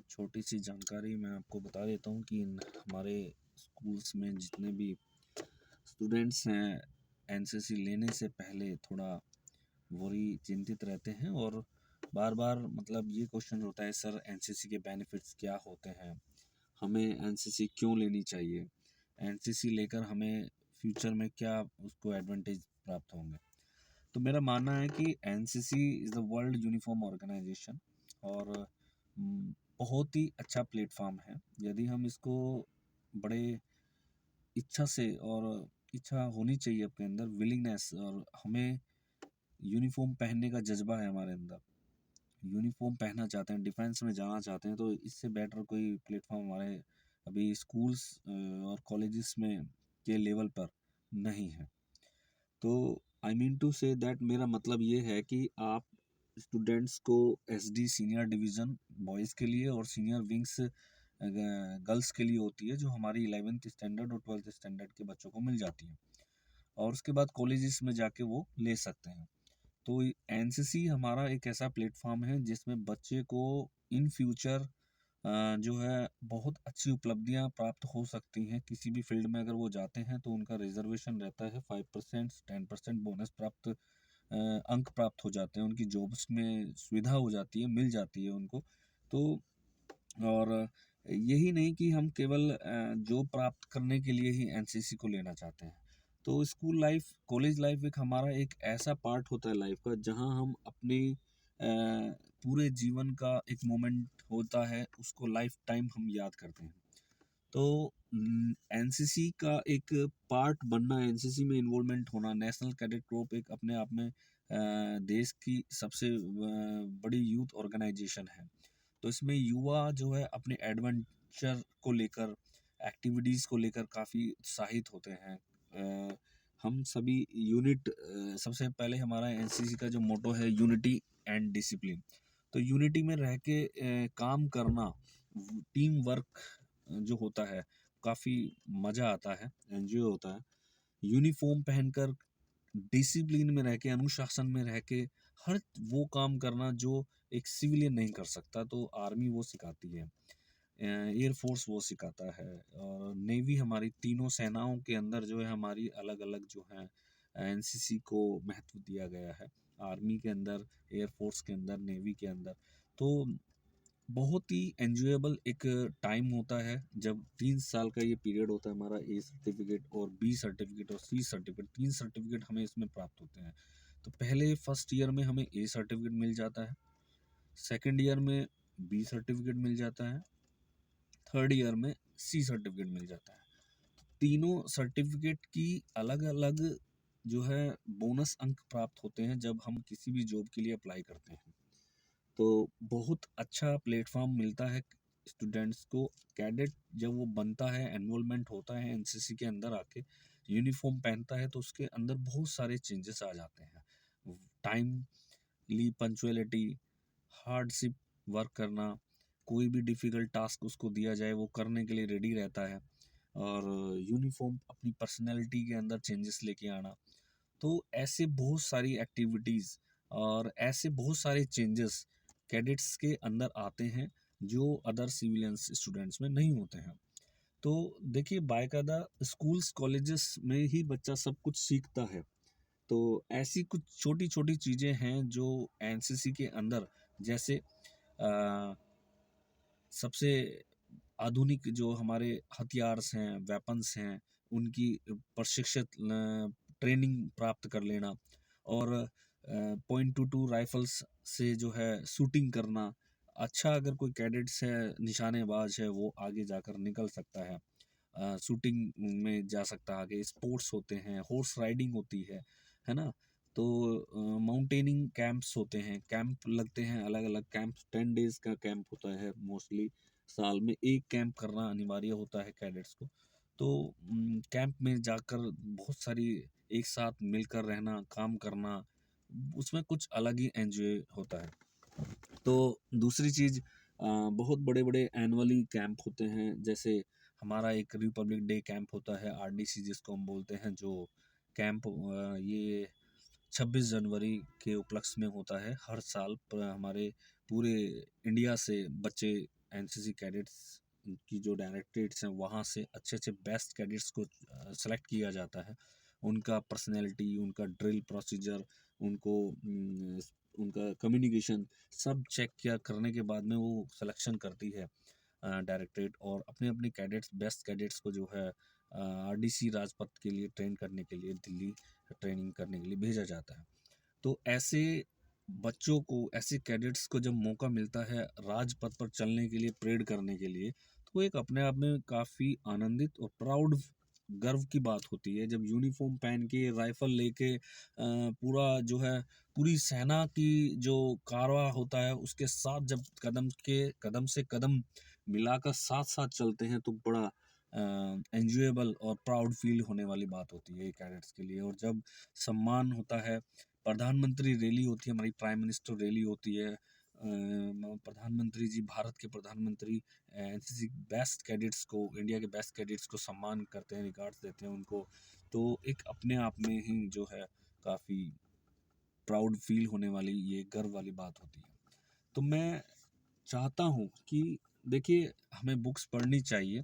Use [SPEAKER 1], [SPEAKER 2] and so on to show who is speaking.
[SPEAKER 1] छोटी सी जानकारी मैं आपको बता देता हूँ कि हमारे स्कूल्स में जितने भी स्टूडेंट्स हैं एनसीसी लेने से पहले थोड़ा वरी चिंतित रहते हैं और बार बार मतलब ये क्वेश्चन होता है, सर एनसीसी के बेनिफिट्स क्या होते हैं, हमें एनसीसी क्यों लेनी चाहिए, एनसीसी लेकर हमें फ्यूचर में क्या उसको एडवांटेज प्राप्त होंगे। तो मेरा मानना है कि NCC is the world uniform organisation और बहुत ही अच्छा प्लेटफॉर्म है। यदि हम इसको बड़े इच्छा से, और इच्छा होनी चाहिए अपने अंदर, विलिंगनेस, और हमें यूनिफॉर्म पहनने का जज्बा है हमारे अंदर, यूनिफॉर्म पहनना चाहते हैं, डिफेंस में जाना चाहते हैं, तो इससे बेटर कोई प्लेटफॉर्म हमारे अभी स्कूल्स और कॉलेजेस में के लेवल पर नहीं है। तो I mean to say that मेरा मतलब ये है कि आप स्टूडेंट्स को एसडी सीनियर डिवीज़न बॉयज़ के लिए और सीनियर विंग्स गर्ल्स के लिए होती है, जो हमारी 11th स्टैंडर्ड और 12th स्टैंडर्ड के बच्चों को मिल जाती है, और उसके बाद कॉलेजेस में जाके वो ले सकते हैं। तो एनसीसी हमारा एक ऐसा प्लेटफॉर्म है जिसमें बच्चे को इन फ्यूचर जो है बहुत अच्छी उपलब्धियां प्राप्त हो सकती हैं। किसी भी फील्ड में अगर वो जाते हैं तो उनका रिजर्वेशन रहता है, 5% 10% बोनस प्राप्त, अंक प्राप्त हो जाते हैं, उनकी जॉब्स में सुविधा हो जाती है, मिल जाती है उनको। तो और यही नहीं कि हम केवल जॉब प्राप्त करने के लिए ही एनसीसी को लेना चाहते हैं। तो स्कूल लाइफ, कॉलेज लाइफ एक हमारा एक ऐसा पार्ट होता है लाइफ का जहां हम अपने पूरे जीवन का एक मोमेंट होता है, उसको लाइफ टाइम हम याद करते हैं। तो एनसीसी का एक पार्ट बनना, एनसीसी में इन्वॉल्वमेंट होना, नेशनल कैडेट कॉर्प एक अपने आप में देश की सबसे बड़ी यूथ ऑर्गेनाइजेशन है। तो इसमें युवा जो है अपने एडवेंचर को लेकर, एक्टिविटीज़ को लेकर काफ़ी उत्साहित होते हैं। हम सभी यूनिट, सबसे पहले हमारा एनसीसी का जो मोटो है यूनिटी एंड डिसिप्लिन। तो यूनिटी में रह के काम करना, टीम वर्क जो होता है, काफ़ी मज़ा आता है, एंजॉय होता है। यूनिफॉर्म पहनकर डिसिप्लिन में रह के, अनुशासन में रह के हर वो काम करना जो एक सिविलियन नहीं कर सकता, तो आर्मी वो सिखाती है, एयरफोर्स वो सिखाता है, और नेवी, हमारी तीनों सेनाओं के अंदर जो है हमारी अलग अलग जो है एनसीसी को महत्व दिया गया है। आर्मी के अंदर, एयरफोर्स के अंदर, नेवी के अंदर। तो बहुत ही एन्जॉयबल एक टाइम होता है जब 3 साल का ये पीरियड होता है हमारा। ए सर्टिफिकेट और बी सर्टिफिकेट और सी सर्टिफिकेट, 3 सर्टिफिकेट हमें इसमें प्राप्त होते हैं। तो पहले फर्स्ट ईयर में हमें ए सर्टिफिकेट मिल जाता है, सेकेंड ईयर में बी सर्टिफिकेट मिल जाता है, थर्ड ईयर में सी सर्टिफिकेट मिल जाता है। तीनों सर्टिफिकेट की अलग अलग जो है बोनस अंक प्राप्त होते हैं जब हम किसी भी जॉब के लिए अप्लाई करते हैं। तो बहुत अच्छा प्लेटफॉर्म मिलता है स्टूडेंट्स को। कैडेट जब वो बनता है, एनरोलमेंट होता है एनसीसी के अंदर आके, यूनिफॉर्म पहनता है, तो उसके अंदर बहुत सारे चेंजेस आ जाते हैं। टाइमली पंचुअलिटी, हार्डशिप वर्क करना, कोई भी डिफ़िकल्ट टास्क उसको दिया जाए वो करने के लिए रेडी रहता है, और यूनिफॉर्म अपनी पर्सनैलिटी के अंदर चेंजेस लेके आना। तो ऐसे बहुत सारी एक्टिविटीज़ और ऐसे बहुत सारे चेंजेस कैडेट्स के अंदर आते हैं जो अदर सिविलियंस स्टूडेंट्स में नहीं होते हैं। तो देखिए, बाकायदा स्कूल्स कॉलेजेस में ही बच्चा सब कुछ सीखता है। तो ऐसी कुछ छोटी छोटी चीज़ें हैं जो एनसीसी के अंदर, जैसे सबसे आधुनिक जो हमारे हथियार्स हैं, वेपन्स हैं, उनकी प्रशिक्षित ट्रेनिंग प्राप्त कर लेना, और .22 राइफल्स से जो है शूटिंग करना। अच्छा, अगर कोई कैडेट्स है, निशानेबाज है, वो आगे जाकर निकल सकता है, शूटिंग में जा सकता है आगे। स्पोर्ट्स होते हैं, हॉर्स राइडिंग होती है ना। तो माउंटेनिंग कैंप्स होते हैं, कैंप लगते हैं, अलग अलग कैंप, 10 डेज का कैंप होता है मोस्टली। साल में एक कैंप करना अनिवार्य होता है कैडेट्स को। तो कैंप में जाकर बहुत सारी एक साथ मिलकर रहना, काम करना, उसमें कुछ अलग ही एंजॉय होता है। तो दूसरी चीज़, बहुत बड़े बड़े एनुअली कैंप होते हैं, जैसे हमारा एक रिपब्लिक डे कैंप होता है, आरडीसी जिसको हम बोलते हैं, जो कैंप ये 26 जनवरी के उपलक्ष्य में होता है। हर साल हमारे पूरे इंडिया से बच्चे एनसीसी कैडेट्स की जो डायरेक्टरेट्स हैं वहाँ से अच्छे अच्छे बेस्ट कैडेट्स को सेलेक्ट किया जाता है। उनका पर्सनैलिटी, उनका ड्रिल प्रोसीजर, उनको उनका कम्युनिकेशन सब चेक किया करने के बाद में वो सिलेक्शन करती है डायरेक्टरेट, और अपने अपने कैडेट्स बेस्ट कैडेट्स को जो है आरडीसी राजपथ के लिए ट्रेन करने के लिए दिल्ली ट्रेनिंग करने के लिए भेजा जाता है। तो ऐसे बच्चों को, ऐसे कैडेट्स को जब मौका मिलता है राजपथ पर चलने के लिए, परेड करने के लिए, तो एक अपने आप में काफ़ी आनंदित और प्राउड, गर्व की बात होती है जब यूनिफॉर्म पहन के, राइफल लेके पूरा जो है, पूरी सेना की जो कारवां होता है उसके साथ जब कदम से कदम मिलाकर साथ साथ चलते हैं, तो बड़ा एंजॉयबल और प्राउड फील होने वाली बात होती है कैडेट्स के लिए। और जब सम्मान होता है, प्रधानमंत्री रैली होती है, हमारी प्राइम मिनिस्टर रैली होती है, प्रधानमंत्री जी, भारत के प्रधानमंत्री एनसीसी बेस्ट कैडेट्स को, इंडिया के बेस्ट कैडेट्स को सम्मान करते हैं, रिगार्ड्स देते हैं उनको, तो एक अपने आप में ही जो है काफ़ी प्राउड फील होने वाली, ये गर्व वाली बात होती है। तो मैं चाहता हूँ कि देखिए, हमें बुक्स पढ़नी चाहिए,